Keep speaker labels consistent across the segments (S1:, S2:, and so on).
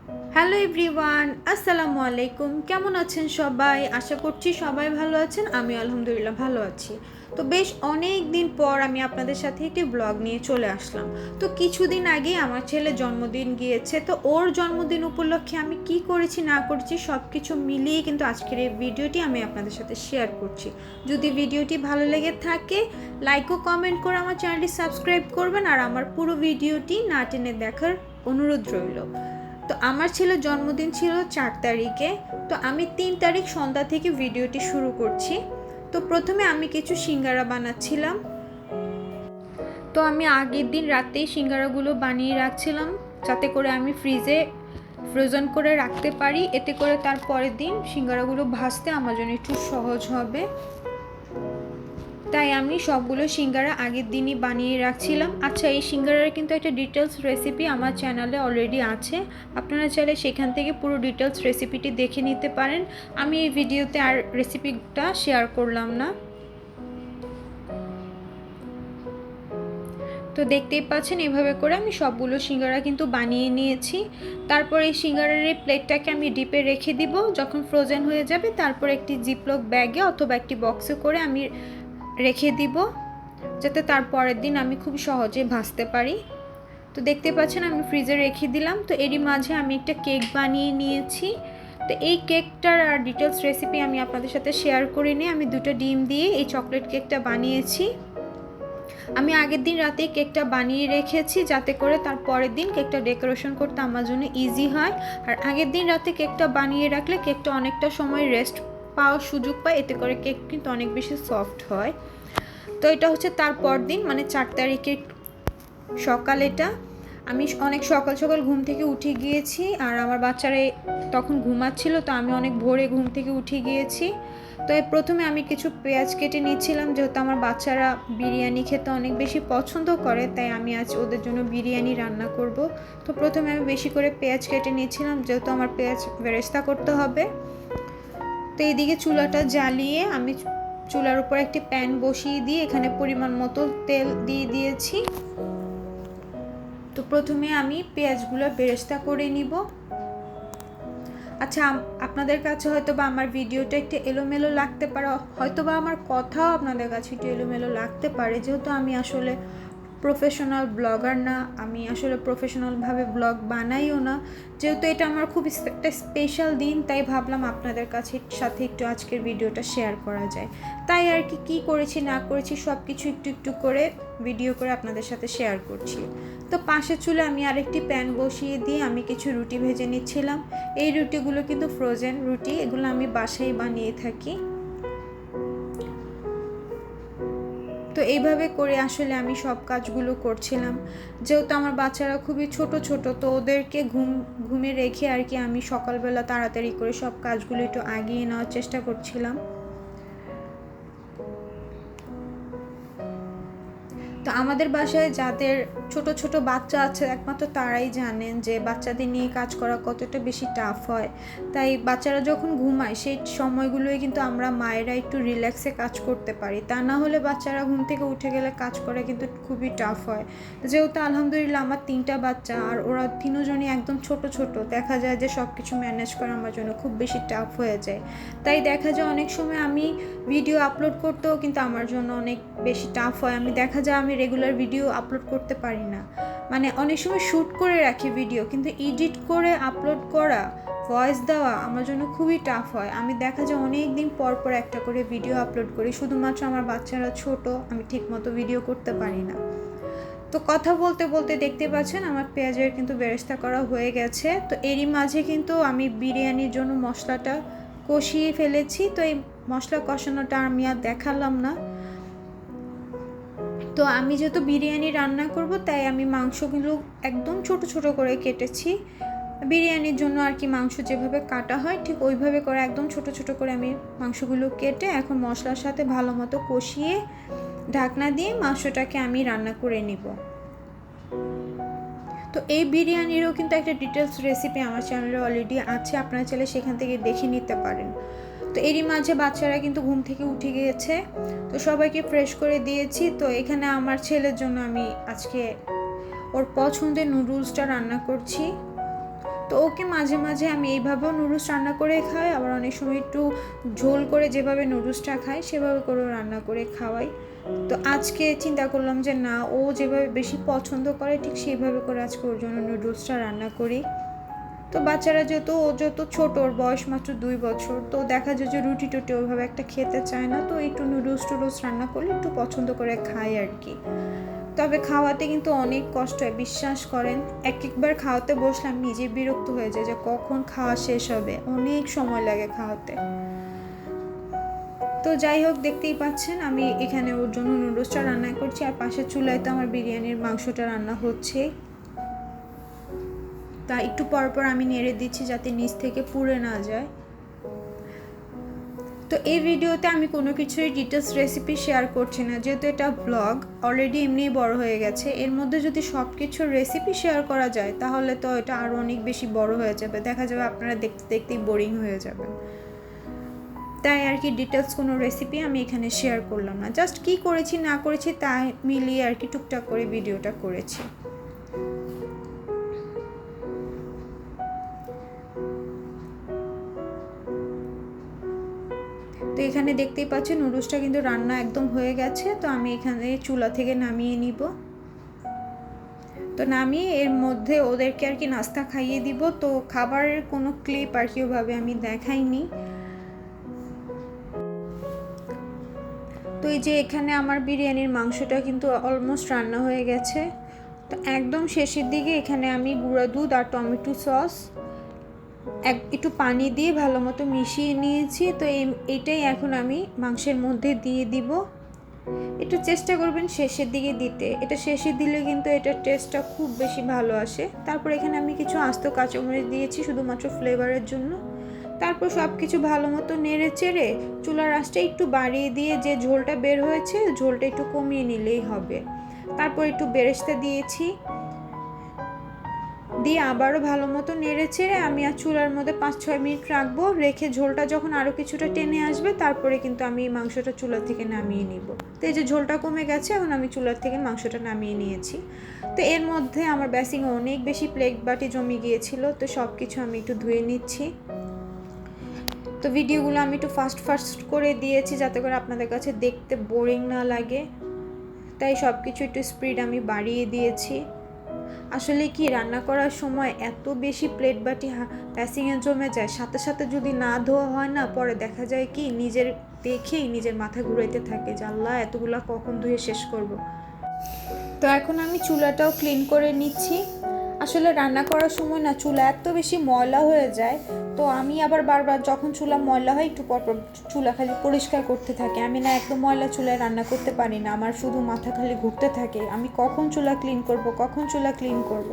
S1: Hello everyone, আসসালামু আলাইকুম। কেমন আছেন সবাই? আশা করছি সবাই ভালো আছেন। আমি আলহামদুলিল্লাহ ভালো আছি। তো বেশ অনেক দিন পর আমি আপনাদের সাথে একটি ব্লগ নিয়ে চলে আসলাম। তো কিছুদিন আগে আমার ছেলের জন্মদিন গিয়েছে। তো ওর জন্মদিন উপলক্ষে আমি কি করেছি না করেছি সব কিছু মিলিয়ে কিন্তু আজকের এই ভিডিওটি আমি আপনাদের সাথে শেয়ার করছি। যদি ভিডিওটি ভালো লেগে থাকে লাইক ও কমেন্ট করে আমার চ্যানেলটি সাবস্ক্রাইব করবেন, আর আমার পুরো ভিডিওটি না টেনে দেখার অনুরোধ রইল। তো আমার ছেলের জন্মদিন ছিল 4 তারিখে। তো আমি 3 তারিখ সন্ধ্যা থেকে ভিডিওটি শুরু করছি। তো প্রথমে আমি কিছু সিঙ্গারা বানাচ্ছিলাম। তো আমি আগের দিন রাতেই সিঙ্গারাগুলো বানিয়ে রাখছিলাম যাতে করে আমি ফ্রোজেন করে রাখতে পারি, এতে করে তার পরের দিন সিঙ্গারাগুলো ভাজতে আমার জন্য একটু সহজ হবে। তাই আমি সবগুলো সিঙ্গারা আগের দিনই বানিয়ে রাখছিলাম। আচ্ছা, এই সিঙ্গারার কিন্তু একটা ডিটেলস রেসিপি আমার চ্যানেলে অলরেডি আছে, আপনারা চাইলে সেখান থেকে পুরো ডিটেলস রেসিপিটি দেখে নিতে পারেন। আমি এই ভিডিওতে আর রেসিপিটা শেয়ার করলাম না। তো দেখতেই পাচ্ছেন এভাবে করে আমি সবগুলো সিঙ্গারা কিন্তু বানিয়ে নিয়েছি। তারপর এই সিঙ্গারার এই প্লেটটাকে আমি ডিপে রেখে দিব। যখন ফ্রোজেন হয়ে যাবে তারপর একটি জিপলক ব্যাগে অথবা একটি বক্সে করে আমি রেখে দিব, যাতে তার পরের দিন আমি খুব সহজে ভাজতে পারি। তো দেখতে পাচ্ছেন আমি ফ্রিজে রেখে দিলাম। তো এরই মাঝে আমি একটা কেক বানিয়ে নিয়েছি। তো এই কেকটার আর ডিটেলস রেসিপি আমি আপনাদের সাথে শেয়ার করে নিই। আমি 2টা ডিম দিয়ে এই চকলেট কেকটা বানিয়েছি। আমি আগের দিন রাতেই কেকটা বানিয়ে রেখেছি যাতে করে তার পরের দিন কেকটা ডেকোরেশন করতে আমার জন্য ইজি হয়। আর আগের দিন রাতে কেকটা বানিয়ে রাখলে কেকটা অনেকটা সময় রেস্ট পাওয়ার সুযোগ পায়, এতে করে কেক কিন্তু অনেক বেশি সফট হয়। তো এটা হচ্ছে তার পর দিন, মানে 4 তারিখের সকাল। এটা আমি অনেক সকাল সকাল ঘুম থেকে উঠে গিয়েছি, আর আমার বাচ্চারা তখন ঘুমাচ্ছিল, তো আমি অনেক ভোরে ঘুম থেকে উঠে গিয়েছি। তো প্রথমে আমি কিছু পেঁয়াজ কেটে নিচ্ছিলাম, যেহেতু আমার বাচ্চারা বিরিয়ানি খেতে অনেক বেশি পছন্দ করে, তাই আমি আজ ওদের জন্য বিরিয়ানি রান্না করব। তো প্রথমে আমি বেশি করে পেঁয়াজ কেটে নিচ্ছিলাম, যেহেতু আমার পেঁয়াজ বেরেস্তা করতে হবে। তো এইদিকে চুলাটা জ্বালিয়ে আমি চুলার উপর একটি প্যান বসিয়ে দিয়ে এখানে পরিমাণ মতো তেল দিয়ে দিয়েছি। তো প্রথমে আমি পেঁয়াজগুলো বেরেস্তা করে নিব। আচ্ছা, আপনাদের কাছে হয়তো বা আমার ভিডিওটা একটু এলোমেলো লাগতে পারে, হয়তো বা আমার কথাও আপনাদের কাছে একটু এলোমেলো লাগতে পারে, যেহেতু আমি আসলে প্রফেশনাল ব্লগার না, আমি আসলে প্রফেশনালভাবে ব্লগ বানাইও না। যেহেতু এটা আমার খুব একটা স্পেশাল দিন, তাই ভাবলাম আপনাদের সাথে একটু আজকের ভিডিওটা শেয়ার করা যায়। তাই আর কি কী করেছি না করেছি সব কিছু একটু একটু করে ভিডিও করে আপনাদের সাথে শেয়ার করছি। তো পাশের চুলে আমি আরেকটি প্যান বসিয়ে দিয়ে আমি কিছু রুটি ভেজে নিচ্ছিলাম। এই রুটিগুলো কিন্তু ফ্রোজেন রুটি, এগুলো আমি বাসায় বানিয়ে থাকি। তো এইভাবে করে আসলে আমি সব কাজগুলো করছিলাম। যেহেতু আমার বাচ্চারা খুবই ছোট ছোট, তো ওদেরকে ঘুমে রেখে আর কি আমি সকালবেলা তাড়াতাড়ি করে সব কাজগুলো একটু এগিয়ে নেওয়ার চেষ্টা করছিলাম। তো আমাদের বাসায় যাদের ছোট ছোট বাচ্চা আছে একমাত্র তারাই জানেন যে বাচ্চাদের নিয়ে কাজ করা কতটা বেশি টাফ হয়। তাই বাচ্চারা যখন ঘুমায় সেই সময়গুলোই কিন্তু আমরা মায়েরা একটু রিল্যাক্সে কাজ করতে পারি, তা না হলে বাচ্চারা ঘুম থেকে উঠে গেলে কাজ করা কিন্তু খুবই টাফ হয়। যেহেতু আলহামদুলিল্লাহ আমার 3টা বাচ্চা, আর ওরা 3জনই একদম ছোট ছোট, দেখা যায় যে সব কিছু ম্যানেজ করা আমার জন্য খুব বেশি টাফ হয়ে যায়। তাই দেখা যায় অনেক সময় আমি ভিডিও আপলোড করতেও কিন্তু আমার জন্য অনেক বেশি টাফ হয়। দেখা যায় আমি রেগুলার ভিডিও আপলোড করতে পারি না, মানে অনেক সময় শ্যুট করে রাখি ভিডিও, কিন্তু এডিট করে আপলোড করা, ভয়েস দেওয়া আমার জন্য খুবই টাফ হয়। আমি দেখা যায় অনেক দিন পর পর একটা করে ভিডিও আপলোড করি, শুধুমাত্র আমার বাচ্চারা ছোট, আমি ঠিকমতো ভিডিও করতে পারি না। তো কথা বলতে বলতে দেখতে পাচ্ছেন আমার পেঁয়াজের কিন্তু বেরেস্তা করা হয়ে গেছে। তো এরই মাঝে কিন্তু আমি বিরিয়ানির জন্য মশলাটা কষিয়ে ফেলেছি। তো এই মশলা কষানোটা আমি আর দেখালাম না। তো আমি যেহেতু বিরিয়ানি রান্না করব, তাই আমি মাংসগুলো একদম ছোট ছোট করে কেটেছি। বিরিয়ানির জন্য আর কি মাংস যেভাবে কাটা হয় ঠিক ওইভাবে করে একদম ছোট ছোট করে আমি মাংসগুলো কেটে এখন মশলার সাথে ভালো মতো কষিয়ে ঢাকনা দিয়ে মাংসটাকে আমি রান্না করে নিব। তো এই বিরিয়ানিরও কিন্তু একটা ডিটেলস রেসিপি আমার চ্যানেলে অলরেডি আছে, আপনারা চাইলে সেখান থেকে দেখে নিতে পারেন। তো এরই মাঝে বাচ্চারা কিন্তু ঘুম থেকে উঠে গিয়েছে, তো সবাইকে ফ্রেশ করে দিয়েছি। তো এখানে আমার ছেলের জন্য আমি আজকে ওর পছন্দের নুডলসটা রান্না করছি। তো ওকে মাঝে মাঝে আমি এইভাবেও নুডলস রান্না করে খাই, আবার অনেক সময় একটু ঝোল করে যেভাবে নুডলসটা খাই সেভাবে করেও রান্না করে খাওয়াই। তো আজকে চিন্তা করলাম যে না, ও যেভাবে বেশি পছন্দ করে ঠিক সেইভাবে করে আজকে ওর জন্য নুডলসটা রান্না করি। তো বাচ্চারা যেহেতু ও যত ছোট, ওর বয়স মাত্র 2 বছর, তো দেখা যায় যে রুটি টুটি ওইভাবে একটা খেতে চায় না, তো একটু নুডলস টুডলস রান্না করলে একটু পছন্দ করে খায় আর কি। তবে খাওয়াতে কিন্তু অনেক কষ্ট হয়, বিশ্বাস করেন। একবার খাওয়াতে বসলে আমি নিজে বিরক্ত হয়ে যায় যে কখন খাওয়া শেষ হবে, অনেক সময় লাগে খাওয়াতে। তো যাই হোক, দেখতেই পাচ্ছেন আমি এখানে ওর জন্য নুডলসটা রান্না করছি, আর পাশের চুলায় তো আমার বিরিয়ানির মাংসটা রান্না হচ্ছে। তা একটু পরপর আমি নেড়ে দিচ্ছি যাতে নিচ থেকে পুড়ে না যায়। তো এই ভিডিওতে আমি কোনো কিছুই ডিটেলস রেসিপি শেয়ার করছি না, যেহেতু এটা ব্লগ অলরেডি এমনিই বড় হয়ে গেছে। এর মধ্যে যদি সব কিছুর রেসিপি শেয়ার করা যায় তাহলে তো এটা আরও অনেক বেশি বড় হয়ে যাবে, দেখা যাবে আপনারা দেখতে দেখতেই বোরিং হয়ে যাবে। তাই আর কি ডিটেলস কোনো রেসিপি আমি এখানে শেয়ার করলাম না, জাস্ট কি করেছি না করেছি তা মিলিয়ে আর কি টুকটাক করে ভিডিওটা করেছি। তো এখানে দেখতেই পাচ্ছেন নুডলসটা কিন্তু রান্না একদম হয়ে গেছে। তো আমি এখানে চুলা থেকে নামিয়ে নিব। তো নামিয়ে এর মধ্যে ওদেরকে আর কি নাস্তা খাইয়ে দিব। তো খাবারের কোনো ক্লিপ আর কি ওভাবে আমি দেখাইনি। তো এই যে এখানে আমার বিরিয়ানির মাংসটা কিন্তু অলমোস্ট রান্না হয়ে গেছে। তো একদম শেষের দিকে এখানে আমি গুঁড়া দুধ আর টমেটো সস একটু পানি দিয়ে ভালো মতো মিশিয়ে নিয়েছি। তো এইটাই এখন আমি মাংসের মধ্যে দিয়ে দিব। একটু চেষ্টা করবেন শেষের দিকে দিতে, এটা শেষে দিলে কিন্তু এটার টেস্টটা খুব বেশি ভালো আসে। তারপর এখানে আমি কিছু আস্ত কাঁচামরিচ দিয়েছি শুধুমাত্র ফ্লেভারের জন্য। তারপর সব কিছু ভালো মতো নেড়ে চেড়ে চুলার আঁচটা একটু বাড়িয়ে দিয়ে যে ঝোলটা বের হয়েছে ঝোলটা একটু কমিয়ে নিলেই হবে। তারপর একটু বেরেস্তা দিয়েছি, দিয়ে আবারও ভালো মতো নেড়ে চেড়ে আমি আর চুলার মধ্যে 5-6 মিনিট রাখবো। রেখে ঝোলটা যখন আরও কিছুটা টেনে আসবে তারপরে কিন্তু আমি মাংসটা চুলা থেকে নামিয়ে নিব। তো এই যে ঝোলটা কমে গেছে, এখন আমি চুলার থেকে মাংসটা নামিয়ে নিয়েছি। তো এর মধ্যে আমার বেসিংয়ে অনেক বেশি প্লেট বাটি জমে গিয়েছিল, তো সব কিছু আমি একটু ধুয়ে নিচ্ছি। তো ভিডিওগুলো আমি একটু ফাস্ট করে দিয়েছি যাতে করে আপনাদের কাছে দেখতে বোরিং না লাগে, তাই সব কিছু একটু স্পিড আমি বাড়িয়ে দিয়েছি। আসলে কি রান্না করার সময় এত বেশি প্লেট বাটি বেসিংয়ে জমে যায়, সাথে সাথে যদি না ধোয়া হয় না, পরে দেখা যায় কি নিজের দেখেই নিজের মাথা ঘুরাইতে থাকে যে আল্লাহ এতগুলো কখন ধুয়ে শেষ করব। তো এখন আমি চুলাটাও ক্লিন করে নিচ্ছি। আসলে রান্না করার সময় না চুলা এত বেশি ময়লা হয়ে যায়, তো আমি আবার বারবার যখন চুলা ময়লা হয় একটু পরপর চুলা খালি পরিষ্কার করতে থাকি। আমি না একদম ময়লা চুলায় রান্না করতে পারি না, আমার শুধু মাথা খালি ঘুরতে থাকে আমি কখন চুলা ক্লিন করব।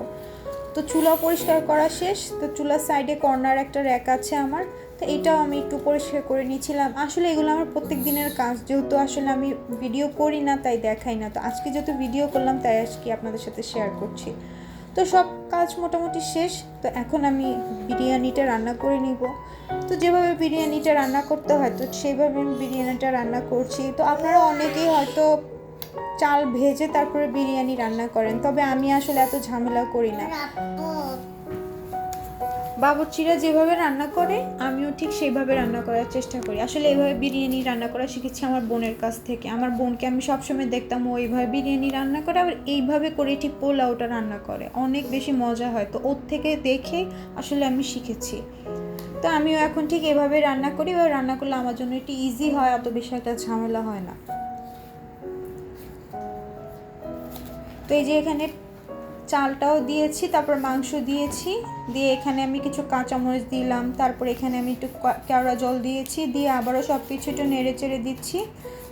S1: তো চুলা পরিষ্কার করা শেষ। তো চুলার সাইডে কর্নার একটা র্যাক আছে আমার, তো এটাও আমি একটু পরিষ্কার করে নিয়েছিলাম। আসলে এগুলো আমার প্রত্যেক দিনের কাজ, যেহেতু আসলে আমি ভিডিও করি না তাই দেখাই না। তো আজকে যেহেতু ভিডিও করলাম তাই আজকে আপনাদের সাথে শেয়ার করছি। তো সব কাজ মোটামুটি শেষ। তো এখন আমি বিরিয়ানিটা রান্না করে নিব। তো যেভাবে বিরিয়ানিটা রান্না করতে হয় তো সেইভাবে আমি বিরিয়ানিটা রান্না করছি। তো আপনারা অনেকেই হয়তো চাল ভেজে তারপরে বিরিয়ানি রান্না করেন, তবে আমি আসলে এত ঝামেলা করি না। বাবুর্চিরা যেভাবে রান্না করে আমিও ঠিক সেইভাবে রান্না করার চেষ্টা করি। আসলে এইভাবে বিরিয়ানি রান্না করা শিখেছি আমার বোনের কাছ থেকে। আমার বোনকে আমি সবসময় দেখতাম ও এইভাবে বিরিয়ানি রান্না করে, আবার এইভাবে করে ঠিক পোলাওটা রান্না করে, অনেক বেশি মজা হয়। তো ওর থেকে দেখে আসলে আমি শিখেছি। তো আমিও এখন ঠিক এভাবে রান্না করি, এবার রান্না করলে আমার জন্য একটু ইজি হয়, অত বেশি একটা ঝামেলা হয় না। তো এই যে এখানে চালটাও দিয়েছি, তারপর মাংস দিয়েছি, দিয়ে এখানে আমি কিছু কাঁচামরিচ দিলাম, তারপর এখানে আমি একটু কেওড়া জল দিয়েছি, দিয়ে আবারও সব কিছু একটু নেড়ে চেড়ে দিচ্ছি।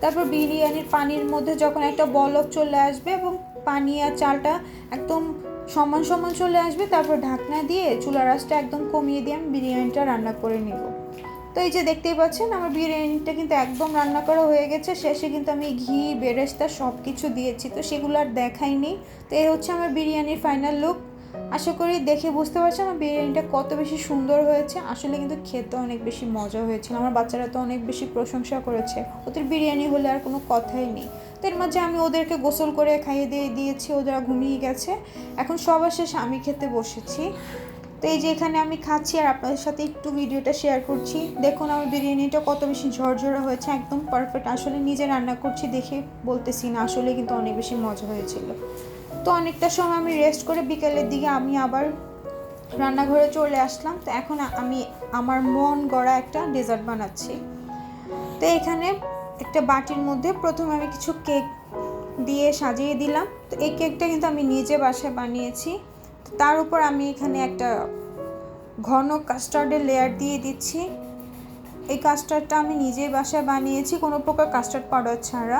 S1: তারপর বিরিয়ানির পানির মধ্যে যখন একটা বলক চলে আসবে এবং পানি আর চালটা একদম সমান সমান চলে আসবে, তারপর ঢাকনা দিয়ে চুলার আঁচটা একদম কমিয়ে দিয়ে আমি বিরিয়ানিটা রান্না করে নেব। তো এই যে দেখতেই পাচ্ছেন আমার বিরিয়ানিটা কিন্তু একদম রান্না করা হয়ে গেছে। শেষে কিন্তু আমি ঘি বেরেস্তা সব কিছু দিয়েছি, তো সেগুলো আর দেখাইনি। তো এই হচ্ছে আমার বিরিয়ানির ফাইনাল লুক। আশা করি দেখে বুঝতে পারছি আমার বিরিয়ানিটা কত বেশি সুন্দর হয়েছে। আসলে কিন্তু খেতে অনেক বেশি মজা হয়েছিল, আমার বাচ্চারা তো অনেক বেশি প্রশংসা করেছে। ওদের বিরিয়ানি হলে আর কোনো কথাই নেই। তো এর মাঝে আমি ওদেরকে গোসল করে খাইয়ে দিয়েছি, ওরা ঘুমিয়ে গেছে। এখন সবার শেষে আমি খেতে বসেছি। তো এই যে এখানে আমি খাচ্ছি আর আপনাদের সাথে একটু ভিডিওটা শেয়ার করছি। দেখুন আমার বিরিয়ানিটা কত বেশি ঝরঝরে হয়েছে, একদম পারফেক্ট। আসলে নিজে রান্না করছি দেখে বলতেছি না, আসলে কিন্তু অনেক বেশি মজা হয়েছিল। তো অনেকটা সময় আমি রেস্ট করে বিকেলের দিকে আমি আবার রান্নাঘরে চলে আসলাম। তো এখন আমি আমার মন গড়া একটা ডেজার্ট বানাচ্ছি। তো এখানে একটা বাটির মধ্যে প্রথমে আমি কিছু কেক দিয়ে সাজিয়ে দিলাম। তো এই কেকটা কিন্তু আমি নিজে বাসায় বানিয়েছি। তার উপর আমি এখানে একটা ঘন কাস্টার্ডের লেয়ার দিয়ে দিচ্ছি। এই কাস্টার্ডটা আমি নিজেই বাসায় বানিয়েছি, কোনো প্রকার কাস্টার্ড পাউডার ছাড়া।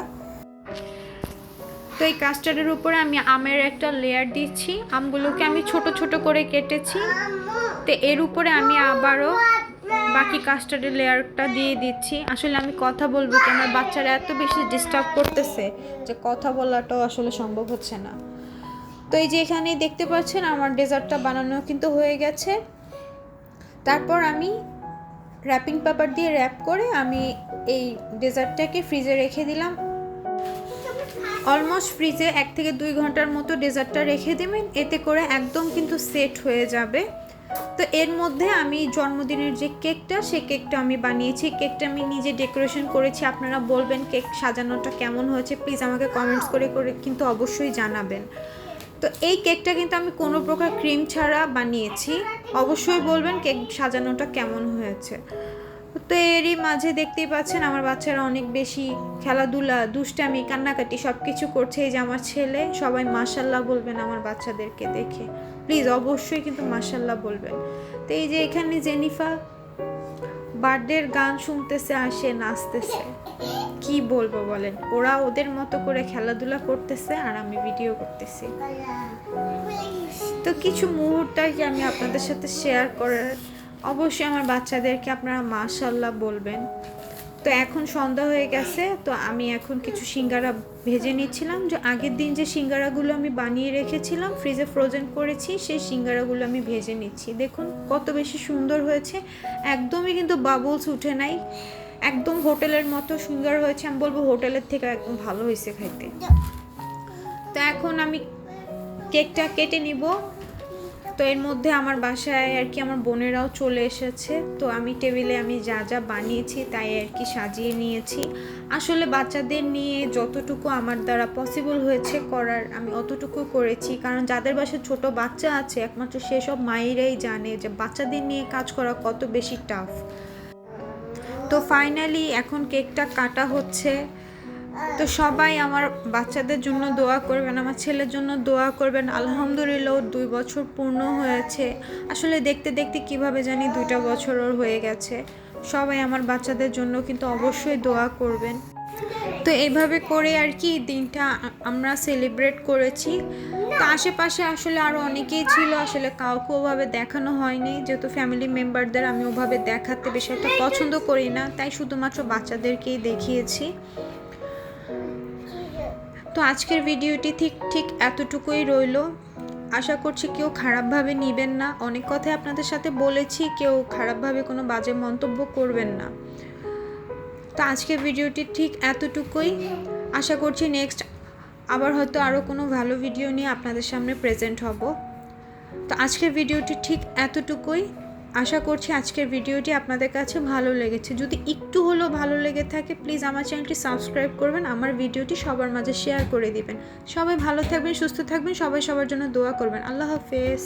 S1: তো এই কাস্টার্ডের উপরে আমি আমের একটা লেয়ার দিচ্ছি। আমগুলোকে আমি ছোট ছোট করে কেটেছি। তো এর উপরে আমি আবারও বাকি কাস্টার্ডের লেয়ারটা দিয়ে দিচ্ছি। আসলে আমি কথা বলবো কি, আমার বাচ্চারা এত বেশি ডিস্টার্ব করতেছে যে কথা বলাটাও আসলে সম্ভব হচ্ছে না। তো এই যে এখানে দেখতে পাচ্ছেন আমার ডেজার্টটা বানানো কিন্তু হয়ে গেছে। তারপর আমি র্যাপিং পেপার দিয়ে র্যাপ করে আমি এই ডেজার্টটাকে ফ্রিজে রেখে দিলাম। অলমোস্ট ফ্রিজে 1 থেকে 2 ঘন্টার মতো ডেজার্টটা রেখে দেবেন, এতে করে একদম কিন্তু সেট হয়ে যাবে। তো এর মধ্যে আমি জন্মদিনের যে কেকটা, সেই কেকটা আমি বানিয়েছি। কেকটা আমি নিজে ডেকোরেশন করেছি। আপনারা বলবেন কেক সাজানোটা কেমন হয়েছে, প্লিজ আমাকে কমেন্টস করে কিন্তু অবশ্যই জানাবেন। তো এই কেকটা কিন্তু আমি কোনো প্রকার ক্রিম ছাড়া বানিয়েছি। অবশ্যই বলবেন কেক সাজানোটা কেমন হয়েছে। তো এরই মাঝে দেখতেই পাচ্ছেন আমার বাচ্চারা অনেক বেশি খেলাধুলা, দুষ্টামি, কান্নাকাটি সব কিছু করছে। এই যে আমার ছেলে, সবাই মাশাল্লাহ বলবেন আমার বাচ্চাদেরকে দেখে, প্লিজ অবশ্যই কিন্তু মাশাল্লাহ বলবেন। তো এই যে এখানে জেনিফা বার্থডের গান শুনতেছে আর সে নাচতেছে, কি বলবো বলেন। ওরা ওদের মতো করে খেলাধুলা করতেছে আর আমি ভিডিও করতেছি। তো কিছু মুহূর্ত কি আমি আপনাদের সাথে শেয়ার করার, অবশ্যই আমার বাচ্চাদেরকে আপনারা মাশাল্লাহ বলবেন। তো এখন সন্ধ্যা হয়ে গেছে, তো আমি এখন কিছু সিঙ্গারা ভেজে নিচ্ছিলাম। যে আগের দিন যে সিঙ্গারাগুলো আমি বানিয়ে রেখেছিলাম, ফ্রিজে ফ্রোজেন করেছি, সেই সিঙ্গারাগুলো আমি ভেজে নিচ্ছি। দেখুন কত বেশি সুন্দর হয়েছে, একদমই কিন্তু বাবলস উঠে নাই, একদম হোটেলের মতো সুন্দর হয়েছে। আমি বলবো হোটেলের থেকে একদম ভালো হয়েছে খাইতে। তো এখন আমি কেকটা কেটে নিব। তো এর মধ্যে আমার বাসায় আর কি আমার বোনেরাও চলে এসেছে। তো আমি টেবিলে আমি যা যা বানিয়েছি তাই আর কি সাজিয়ে নিয়েছি। আসলে বাচ্চাদের নিয়ে যতটুকু আমার দ্বারা পসিবল হয়েছে করার, আমি অতটুকু করেছি। কারণ যাদের বাসায় ছোট বাচ্চা আছে, একমাত্র সেসব মায়েরাই জানে যে বাচ্চাদের নিয়ে কাজ করা কত বেশি টাফ। তো ফাইনালি এখন কেকটা কাটা হচ্ছে। তো সবাই আমার বাচ্চাদের জন্য দোয়া করবেন, আমার ছেলের জন্য দোয়া করবেন। আলহামদুলিল্লাহ 2 বছর পূর্ণ হয়েছে। আসলে দেখতে দেখতে কিভাবে জানি 2টা বছর ওর হয়ে গেছে। সবাই আমার বাচ্চাদের জন্য কিন্তু অবশ্যই দোয়া করবেন। তো এইভাবে করে আর কি দিনটা আমরা সেলিব্রেট করেছি। তো আশেপাশে আসলে আরও অনেকেই ছিল, আসলে কাউকে ওভাবে দেখানো হয়নি, যেহেতু ফ্যামিলি মেম্বারদের আমি ওভাবে দেখাতে বেশি একটা পছন্দ করি না, তাই শুধুমাত্র বাচ্চাদেরকেই দেখিয়েছি। তো আজকের ভিডিওটি ঠিক এতটুকুই রইল। আশা করছি কেউ খারাপভাবে নেবেন না। অনেক কথাই আপনাদের সাথে বলেছি, কেউ খারাপভাবে কোনো বাজে মন্তব্য করবেন না। তো আজকের ভিডিওটি ঠিক এতটুকুই। আশা করছি নেক্সট আবার হয়তো আরও কোনো ভালো ভিডিও নিয়ে আপনাদের সামনে প্রেজেন্ট হব। তো আজকের ভিডিওটি ঠিক এতটুকুই। আশা করছি আজকের ভিডিওটি আপনাদের কাছে ভালো লেগেছে। যদি একটু হলেও ভালো লেগে থাকে, প্লিজ আমার চ্যানেলটি সাবস্ক্রাইব করবেন, আমার ভিডিওটি সবার মাঝে শেয়ার করে দিবেন। সবাই ভালো থাকবেন, সুস্থ থাকবেন, সবাই সবার জন্য দোয়া করবেন। আল্লাহ হাফেজ।